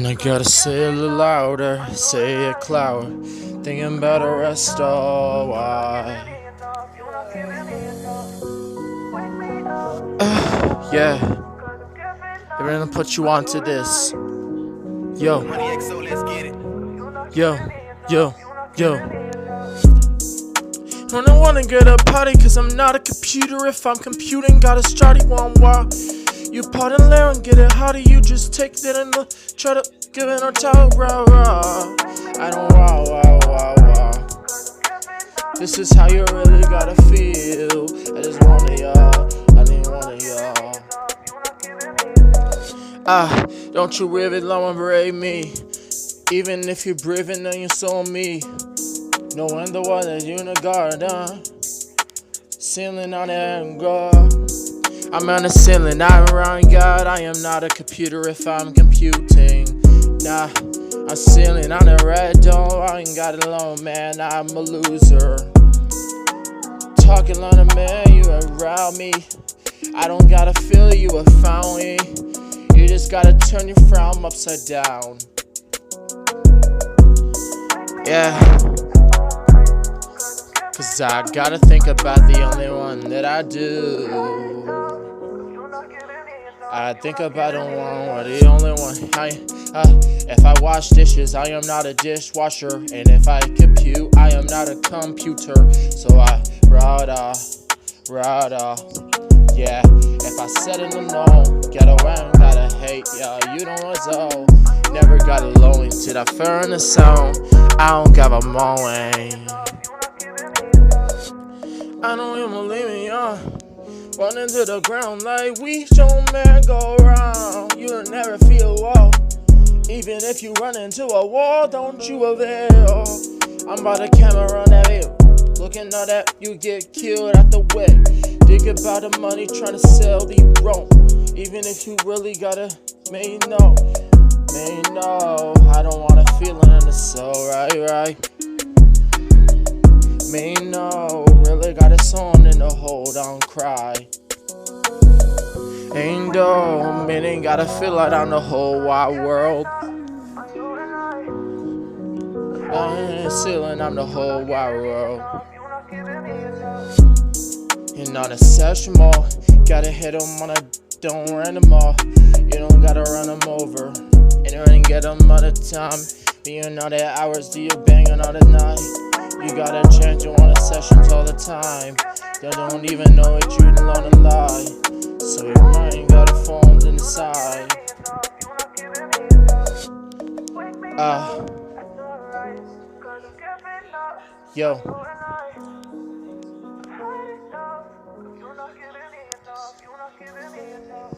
And I gotta say it a little louder, say it clouder, thinking about the rest of why. Yeah, they're gonna put you onto this. Yo, yo, yo, yo. I don't wanna get a party cause I'm not a computer. If I'm computing, gotta start it one while. You pardon there and get it. How do you just take that and try to give it a towel? Rah, rah. I don't wow, wow, wow, wow. This is how you really gotta feel. I just wanted y'all. I didn't want y'all. Don't you really long and brave me. Even if you're breathing, then you saw me. Knowing the one that you in the garden. Ceiling on the anger. I'm on the ceiling, I'm around God. I am not a computer if I'm computing. Nah, I'm ceiling on the red dome. I ain't got it alone, man. I'm a loser. Talking on a man, you around me. I don't gotta feel you have found me. You just gotta turn your frown upside down. Yeah. Cause I gotta think about the only one that I do. I think about the one or the only one. If I wash dishes, I am not a dishwasher. And if I compute, I am not a computer. So I rada. Yeah, if I said it alone, get around, gotta hate, yeah, you don't want so. Never got alone to that fair in the sound. I don't give a moan. I don't even believe me, running to the ground like we show man go round. You'll never feel wall. Even if you run into a wall, don't you avail. I'm by the camera on that view. Looking at that, you get killed at the way. Think about the money trying to sell the wrong. Even if you really gotta, may know. I don't wanna feel it in the soul, right. May know, really got a song in the hold on, cry. Ain't though, ain't gotta feel it on the whole wide world. I ain't ceiling on the whole wide world. You're not a session more, gotta hit them on a don't run them all. You don't gotta run them over, and you ain't get them all the time. Being all the hours, do you banging all the night? You gotta change you on the sessions all the time. They don't even know it, you alone and lie. So your mind got it formed inside. Yo. You're not giving me enough.